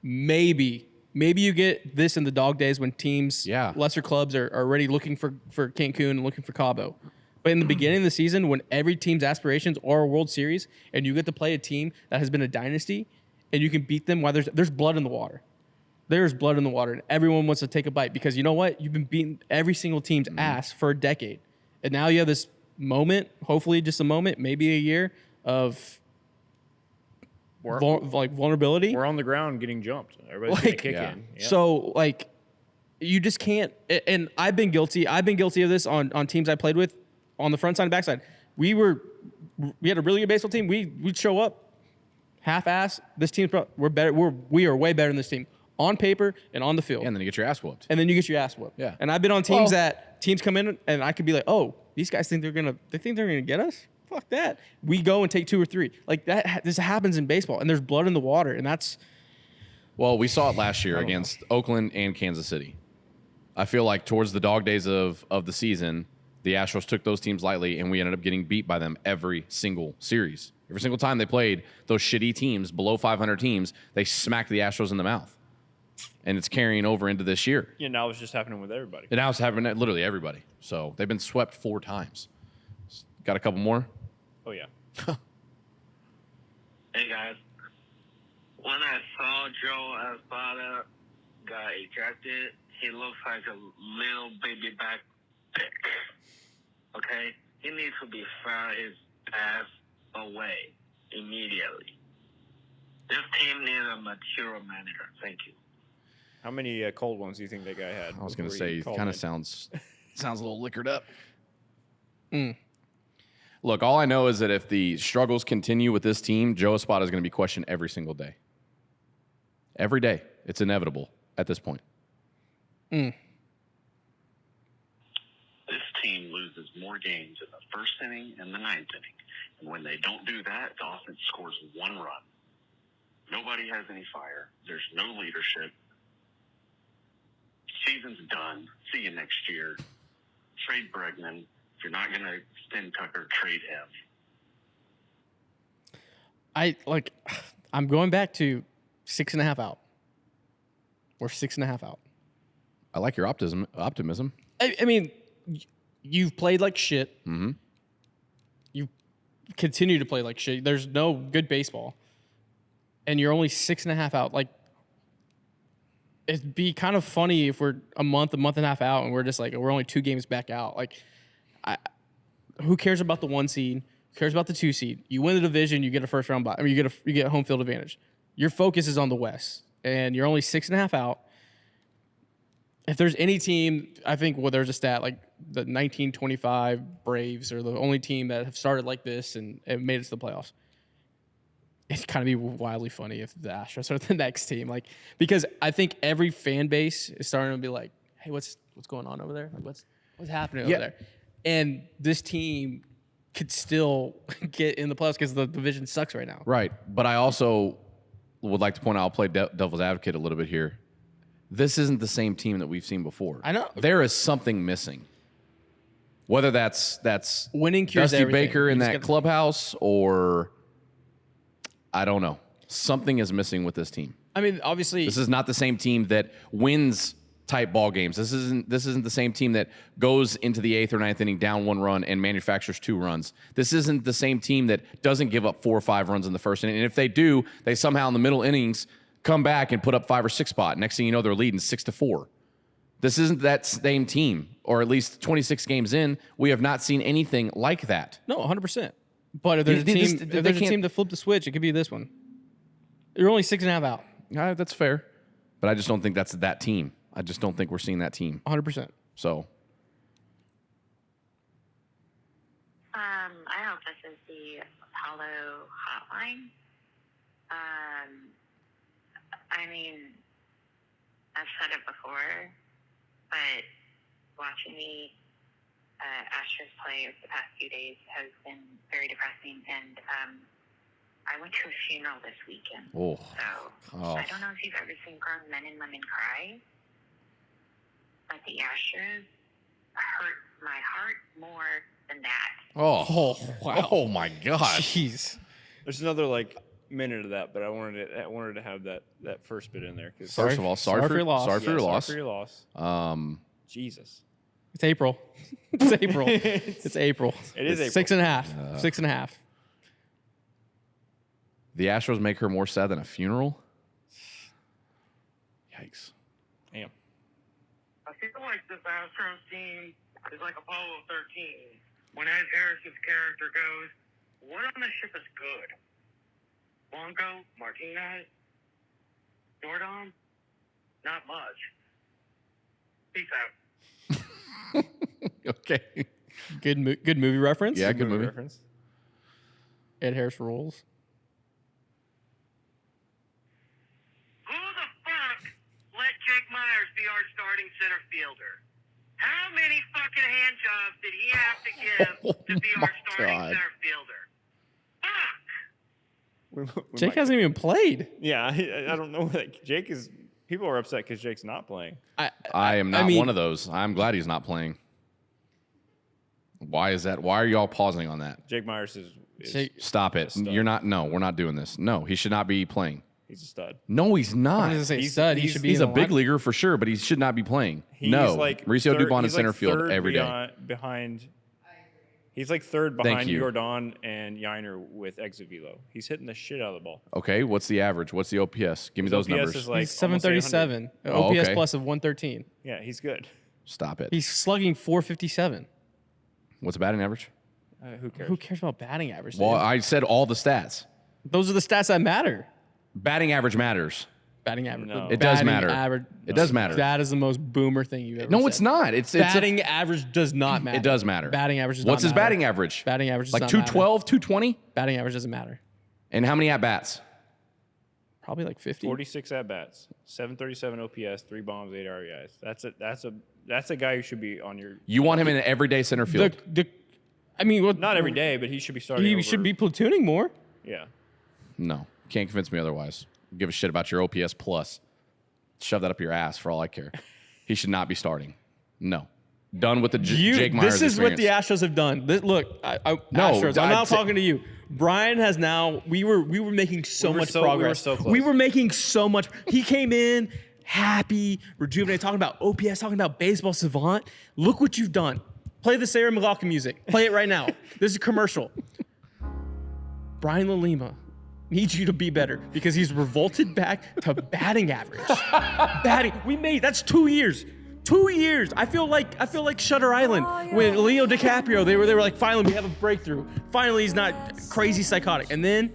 Maybe you get this in the dog days when teams, lesser clubs, are already looking for Cancun and looking for Cabo. But in the beginning of the season, when every team's aspirations are a World Series, and you get to play a team that has been a dynasty, and you can beat them while there's blood in the water. There's blood in the water, and everyone wants to take a bite because you know what? You've been beating every single team's ass for a decade. And now you have this moment, hopefully just a moment, maybe a year, of vulnerability. We're on the ground getting jumped. Everybody's gonna kick in. Yeah. So, like, you just can't. And I've been guilty. I've been guilty of this on teams I played with on the front side and back side. We had a really good baseball team. We'd show up half-ass. This team's we're better. We are way better than this team on paper and on the field. And then you get your ass whooped. And then you get your ass whooped. Yeah. And I've been on teams that teams come in and I could be like, oh, these guys think they're gonna get us. Fuck that. We go and take 2 or 3. Like that. This happens in baseball, and there's blood in the water, and that's. Well, we saw it last year against Oakland and Kansas City. I feel like towards the dog days of the season, the Astros took those teams lightly, and we ended up getting beat by them every single series. Every single time they played those shitty teams, below 500 teams, they smacked the Astros in the mouth. And it's carrying over into this year. Yeah, now it's just happening with everybody. And now it's happening to literally everybody. So they've been swept 4 times. Got a couple more? Oh, yeah. Hey, guys. When I saw Joe Espada got ejected, he looks like a little baby back pick. Okay? He needs to be found his ass away immediately. This team needs a mature manager. Thank you. How many cold ones do you think that guy had? I was going to before say, he it called kind of in? sounds a little liquored up. Look, all I know is that if the struggles continue with this team, Joe Espada is going to be questioned every single day. Every day. It's inevitable at this point. This team loses more games in the first inning and the ninth inning. And when they don't do that, the offense scores 1 run. Nobody has any fire. There's no leadership. Season's done. See you next year. Trade Bregman. If you're not going to extend Tucker, trade him. I'm going back to 6.5 out. We're 6.5 out. I like your optimism. I mean, you've played like shit. Mm-hmm. You continue to play like shit. There's no good baseball. And you're only 6.5 out. Like, it'd be kind of funny if we're a month and a half out, and we're just like, we're only 2 games back out. Like, who cares about the 1 seed? Who cares about the 2 seed? You win the division, you get a first round bye. I mean, you get home field advantage. Your focus is on the West, and you're only 6.5 out. If there's any team, I think there's a stat like the 1925 Braves are the only team that have started like this and made it to the playoffs. It'd kind of be wildly funny if the Astros are the next team, like, because I think every fan base is starting to be like, "Hey, what's going on over there? Like, what's happening over there?" and this team could still get in the playoffs because the division sucks right now. Right. But I also would like to point out, I'll play devil's advocate a little bit here. This isn't the same team that we've seen before. I know. There is something missing. Whether that's Winning cures Dusty everything. Baker You in just that gotta- clubhouse, or I don't know. Something is missing with this team. I mean, obviously, This is not the same team that wins type ball games. This isn't the same team that goes into the 8th or 9th inning down 1 run and manufactures 2 runs. This isn't the same team that doesn't give up 4 or 5 runs in the first inning. And if they do, they somehow in the middle innings come back and put up 5 or 6 spot. Next thing you know, they're leading 6-4. This isn't that same team, or at least 26 games in, we have not seen anything like that. no, 100%. But if there's a team, if there's a team to flip the switch, it could be this one. You're only 6.5 out. That's fair, but I just don't think that's that team. I just don't think we're seeing that team. 100%. So I hope this is the Apollo hotline. I mean, I've said it before, but watching the Astros play over the past few days has been very depressing, and I went to a funeral this weekend. Oh. So I don't know if you've ever seen grown men and women cry, but the Astros hurt my heart more than that. Oh, wow. Oh my gosh. Jeez. There's another like minute of that, but I wanted to have that first bit in there. Cause First of all, sorry for your loss. Sorry for your loss. Sorry for your loss. Jesus. It's April. It's April. It's April. It is It's April. 6.5. 6.5. The Astros make her more sad than a funeral? Yikes. Damn. I feel like this Astros team is like Apollo 13. When Ed Harris's character goes, what on the ship is good? Blanco, Martinez, Jordan? Not much. Peace out. Okay. Good movie reference. Yeah, good movie. Reference. Ed Harris rules. Who the fuck let Jake Myers be our starting center fielder? How many fucking hand jobs did he have to give to be my our starting God. center fielder? Fuck! We Jake might- hasn't even played. Yeah, I don't know. Like Jake is. People are upset because Jake's not playing. I am not mean- one of those. I'm glad he's not playing. Why is that? Why are y'all pausing on that? Jake Myers is Jake- Stop it. stud. You're not. No, we're not doing this. No, he should not be playing. he's a stud. No, he's I not. was gonna say He's- stud. He he's- should be. He's in a the big line. leaguer for sure, but he should not be playing. He's No, like Mauricio third- Dubon in he's center like field third every day. behind. He's like third Thank behind you. Jordan and Yiner with exit velo. He's hitting the shit out of the ball. Okay, what's the average? What's the OPS? Give me His those OPS numbers. is like He's almost 737. 800. Oh, OPS okay. plus of 113. Yeah, he's good. Stop it. He's slugging 457. What's the batting average? Who cares? Who cares about batting average? Well, dude? I said all the stats. Those are the stats that matter. Batting average matters. Batting average. No. It does Batting matter. Average. It does matter. That is the most boomer thing you've ever No, said. it's not. It's Batting average does not matter. It does matter. Batting average does What's not his matter. batting average? Batting average does Like not 212, 220? matter. Batting average doesn't matter. And how many at bats? Probably like 50. 46 at bats, 737 OPS, 3 bombs, 8 RBIs. That's a guy who should be on your. You want him in an everyday center field. I mean, what, Not every day, but he should be starting. He over- should be platooning more. Yeah. No, can't convince me otherwise. Give a shit about your OPS plus. Shove that up your ass for all I care. He should not be starting. No. Done with the Jake Myers This is what the experience. Astros have done. Look, No, Astros. I'm I'd not say- talking to you. Brian has now. We were making so We were much so- we were progress. so close. We were making so much. He came in happy, rejuvenated, talking about OPS, talking about baseball savant. Look what you've done. Play the Sarah McLaughlin music. Play it right now. This is a commercial. Brian LaLima needs you to be better because he's revolted back to batting average. That's 2 years. 2 years. I feel like Shutter Island with Leo DiCaprio. They were like, finally we have a breakthrough. Finally he's not crazy psychotic. And then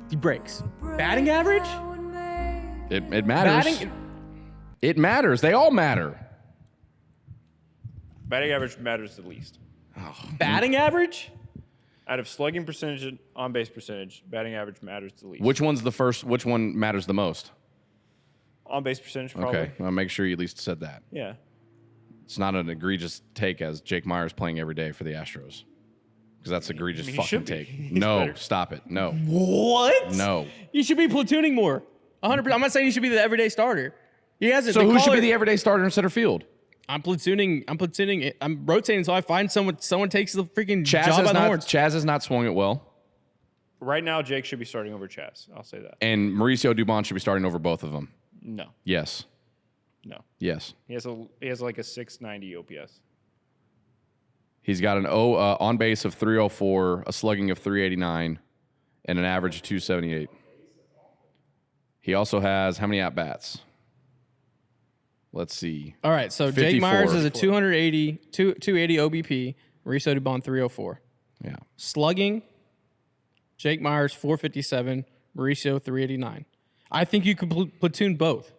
he breaks. Batting average? It matters. Batting It matters. They all matter. Batting average matters the least. batting average? Out of slugging percentage and on base percentage, batting average matters the least. Which one's the first? Which one matters the most? On base percentage, probably. Okay, I'll make sure you at least said that. Yeah. It's not an egregious take as Jake Myers playing every day for the Astros. Because that's egregious he fucking should be. take. He's No, better. stop it. No. What? No. You should be platooning more. 100%. I'm not saying he should be the everyday starter. He hasn't. So the who should caller- be the everyday starter in center field? I'm platooning. I'm rotating until I find someone. Someone takes the freaking Chaz job has by the not. horns. Chaz has not swung it well, Right now, Jake should be starting over Chaz. I'll say that. and Mauricio Dubon should be starting over both of them. No, Yes. no. Yes. He has like a 690 OPS. He's got an on base of 304, a slugging of 389, and an average of 278. He also has how many at bats? Let's see. All right, so 54. Jake Myers is a 280 OBP. Mauricio Dubon 304. Yeah. Slugging. Jake Myers 457. Mauricio 389. I think you could platoon both,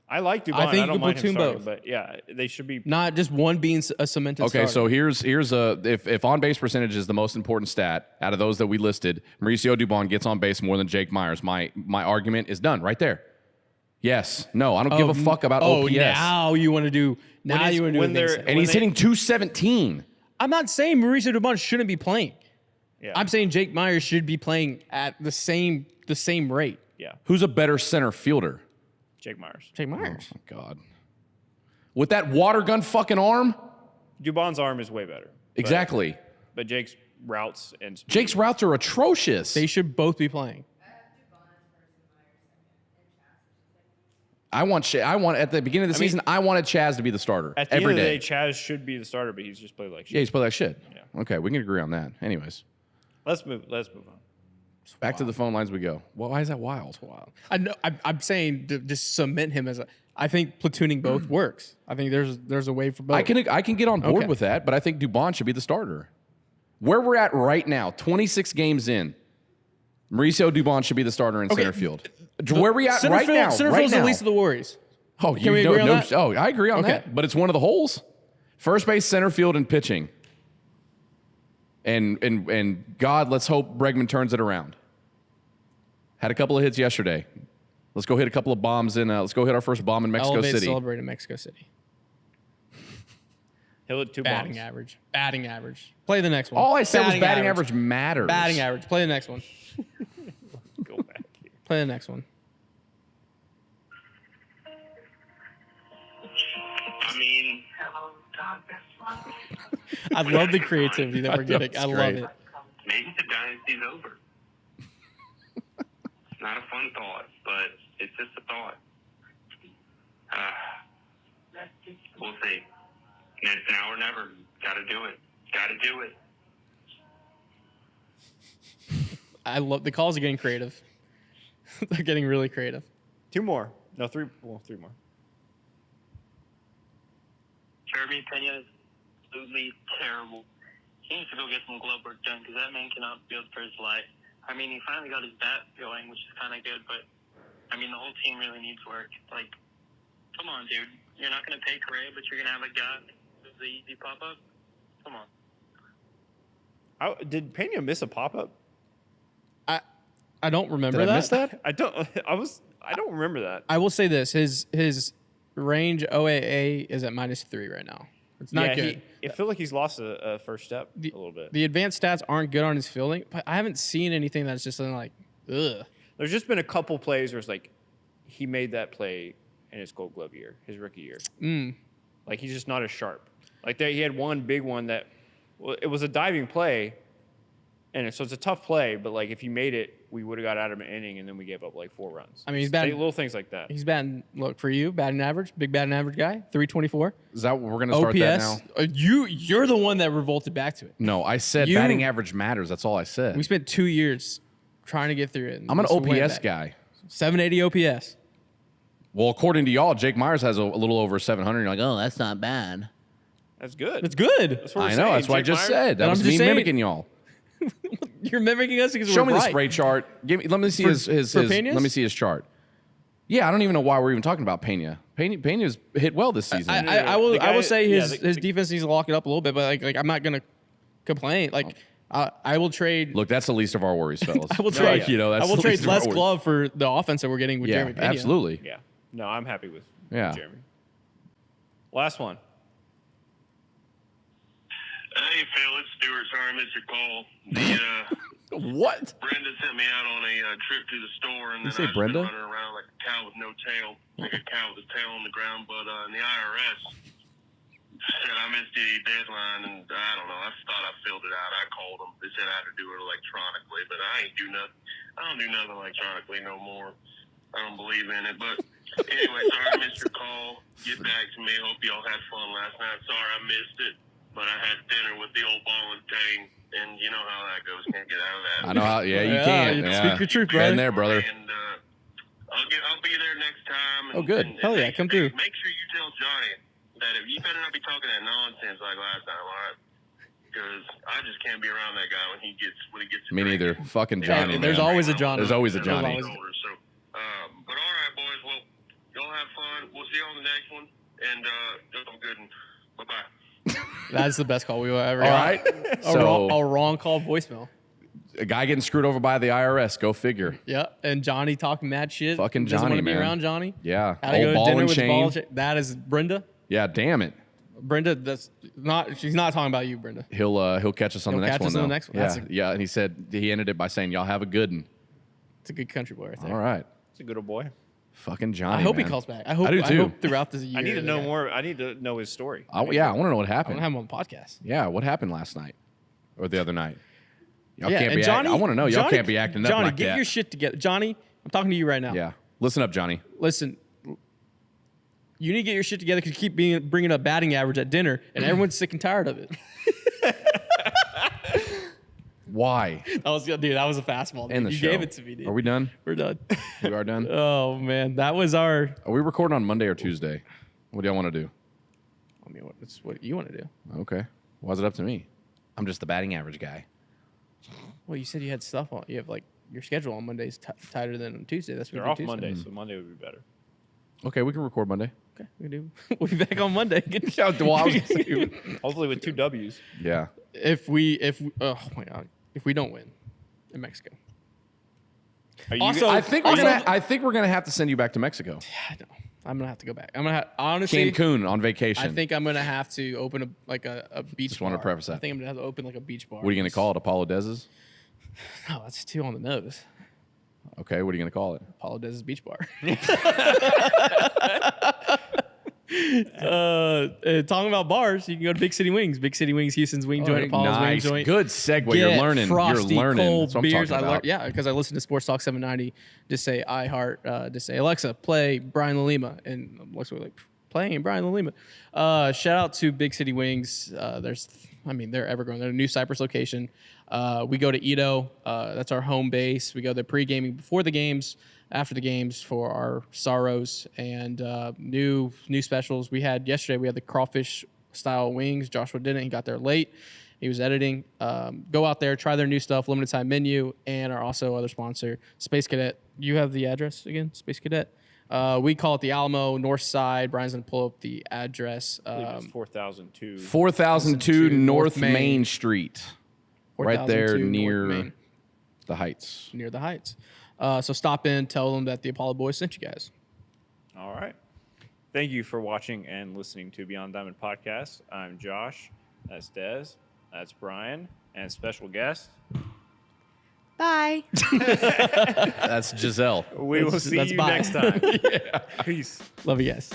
I like Dubon. I think you don't could mind him platoon starting, both. but yeah, they should be. not just one being a cemented. Okay, starter. so here's if on base percentage is the most important stat out of those that we listed, Mauricio Dubon gets on base more than Jake Myers. My argument is done right there. Yes, no, I don't give a fuck about OPS. Now you want to do. Now it's- you want to do. when a they're- thing. And he's hitting 217. I'm not saying Mauricio Dubon shouldn't be playing. Yeah, I'm saying Jake Myers should be playing at the same rate. yeah. Who's a better center fielder? Jake Myers. Jake Myers. Oh, God. With that water gun fucking arm? Dubon's arm is way better. Exactly. But Jake's routes and speed. Jake's routes are atrocious. They should both be playing. I want at the beginning of the season, I wanted Chaz to be the starter At the every end of day. the day, Chaz should be the starter, but he's just played like shit. Yeah, he's played like shit. Yeah. Okay, we can agree on that. Anyways, Let's move on. back to the phone lines we go. Well, why is that wild? Wow. I know. I'm saying to just cement him as a. I think platooning both works. I think there's a way for both. I can get on board Okay. with that, but I think Dubon should be the starter. Where we're at right now, 26 games in, Mauricio Dubon should be the starter in center field. Where we at center right field, now? Center right field's now. the least of the worries. Oh, Can we agree on that? Oh, I agree on Okay. that. But it's one of the holes. First base, center field, and pitching. And God, let's hope Bregman turns it around. Had a couple of hits yesterday. Let's go hit a couple of bombs in. Let's go hit our first bomb in Mexico Elevate, City. celebrate in Mexico City. He'll hit two Batting bombs. average. Batting average. Play the next one. All I said was batting average matters. Batting average. Play the next one. Go back. Play the next one. I mean, I love the creativity that we're getting. I love great. it. maybe the dynasty's over. It's not a fun thought, but it's just a thought. We'll see. It's now or never. Gotta do it. Gotta do it. I love the calls are getting creative. They're getting really creative. Two more. No, three. Well, three more. Jeremy Pena is absolutely terrible. He needs to go get some glove work done because that man cannot field for his life. I mean, he finally got his bat going, which is kind of good, but I mean, the whole team really needs work. Like, come on, dude. You're not going to pay Correa, but you're going to have a guy who's the easy pop up? Come on. Did Pena miss a pop up? I don't remember Did that. I miss that? I don't remember that. I will say this: his range OAA is at -3 right now. It's not good. I feel like he's lost a first step a little bit. The advanced stats aren't good on his fielding, but I haven't seen anything that's just like, ugh. There's just been a couple plays where it's like he made that play in his Gold Glove year, his rookie year. Like he's just not as sharp. Like he had one big one that it was a diving play, and so it's a tough play. But like if he made it, we would have got out of an inning, and then we gave up like 4 runs. I mean, he's Just batting- little things like that. He's batting. Look for you, batting average, big batting average guy, 324. Is that what we're going to start that now? OPS. You're the one that revolted back to it. No, I said You- batting average matters. That's all I said. We spent 2 years trying to get through it. and I'm an this went OPS back. guy. 780 OPS. Well, according to y'all, Jake Myers has a little over 700. You're like, oh, that's not bad. That's good. It's good. That's what we're I know. saying. That's what I Jake just Myers- said. That And was I'm me just saying- mimicking y'all. You're mimicking us because Show we're me the right. spray chart. Let me see For- his for Pena's? let me see his chart. Yeah, I don't even know why we're even talking about Pena. Pena's hit well this season. I will. The I will guy- say yeah, his the- defense needs to lock it up a little bit, but like I'm not gonna complain. Like I will trade. Look, that's the least of our worries, fellas. I will No, trade. yeah. You know, that's I will the trade least of our less worries. glove for the offense that we're getting with Yeah, Jeremy Pena. absolutely. Yeah. No, I'm happy with Yeah. Jeremy. Last one. Hey, Phil, it's Stuart. Sorry I missed your call. What? Brenda sent me out on a trip to the store, and You then say I've Brenda? been running around like a cow with no tail, like a cow with a tail on the ground. But in the IRS said I missed the deadline, and I don't know. I thought I filled it out. I called them. They said I had to do it electronically, but I ain't do nothing. I don't do nothing electronically no more. I don't believe in it. But anyway, sorry I missed your call. Get back to me. Hope y'all had fun last night. Sorry I missed it, but I had dinner with the old ball and Tang, and you know how that goes. Can't get out of that. I know how. Yeah, you can't. you Yeah. speak your truth, Been brother. there, brother. And I'll be there next time. And, Oh, good. Hell yeah, come through. Make sure you tell Johnny that if you better not be talking that nonsense like last time, all right? Because I just can't be around that guy when he gets to Me neither. drinking. Fucking Johnny. There's man. always a Johnny. There's always a There's Johnny. always older, so, but all right, boys. Well, y'all have fun. We'll see you on the next one. And y'all have good. And bye-bye. That's the best call we will ever All got. right. A wrong call voicemail. A guy getting screwed over by the IRS. Go figure. Yeah, and Johnny talking mad shit. Fucking Doesn't Johnny, want to be man. around Johnny. Yeah. Had to go Old to ball dinner and with chain. ball and chain. That is Brenda. Yeah. Damn it. Brenda, that's not. She's not talking about you, Brenda. He'll catch us on He'll the next catch one. us on the though. next one. Yeah. That's Yeah. And he said he ended it by saying, "Y'all have a good one." It's a good country boy right there. All right. It's a good old boy. Fucking Johnny. I hope man. he calls back. I hope. I do too. hope throughout this year. I need to know yeah. more. I need to know his story. I want to know what I want happened. to have him on the podcast. Yeah. What happened last night or the other night? Y'all Yeah, can't and be. Johnny, I want to know. Y'all Johnny- can't be acting up Johnny, like get that. your shit together. Johnny, I'm talking to you right now. Yeah. Listen up, Johnny. Listen, you need to get your shit together because you keep bringing up batting average at dinner, and everyone's sick and tired of it. Why? That was dude. That was a fastball. Dude. End the You show. gave it to me, dude. Are we done? We're done. We are done. Oh man, that was our. Are we recording on Monday or Tuesday? What do y'all want to do? I mean, it's what you want to do. Okay. Why is it up to me? I'm just the batting average guy. Well, you said you had stuff on. You have like your schedule on Mondays tighter than on Tuesday. That's what They're we do off Tuesday. Monday, so Monday would be better. Okay, we can record Monday. Okay, we do. We'll be back on Monday. Hopefully with 2 W's. Yeah. if we oh my god, if we don't win in Mexico. Are you Also, I think we're gonna have to send you back to Mexico. I know. I'm gonna have to go back. I'm gonna honestly. Cancun on vacation. I think I'm gonna have to open a beach. Just wanna bar. preface that. I think I'm gonna have to open like a beach bar. What are you gonna call it? Apollo Dez's? No, that's too on the nose. Okay, what are you gonna call it? Apollo Dez's beach bar. Talking about bars, you can go to Big City Wings. Big City Wings, Houston's wing joint, Apollo's nice. wing joint. Good segue. Get You're learning. frosty, You're learning. cold That's what I'm beers. talking about. Yeah, because I listen to Sports Talk 790. Just say iHeart. Just say Alexa, play Brian Lalima, and Alexa will like playing Brian Lalima. Shout out to Big City Wings. They're ever growing. They're a new Cypress location. We go to Edo. That's our home base. We go there pre-gaming before the games, after the games for our sorrows and new specials. We had the crawfish style wings. Joshua didn't. He got there late. He was editing. Go out there, try their new stuff, limited time menu, and our also other sponsor, Space Cadet. You have the address again, Space Cadet. We call it the Alamo North Side. Brian's gonna pull up the address. I believe it's 4002. 4002 North Main. Main Street, right there 4002 North near Main, the Heights. near the Heights. So stop in, tell them that the Apollo Boys sent you guys. All right. Thank you for watching and listening to Beyond Diamond Podcast. I'm Josh. That's Dez. That's Brian. And special guest. Bye. That's Giselle. We will see that's you bye. next time. Peace. Love you guys.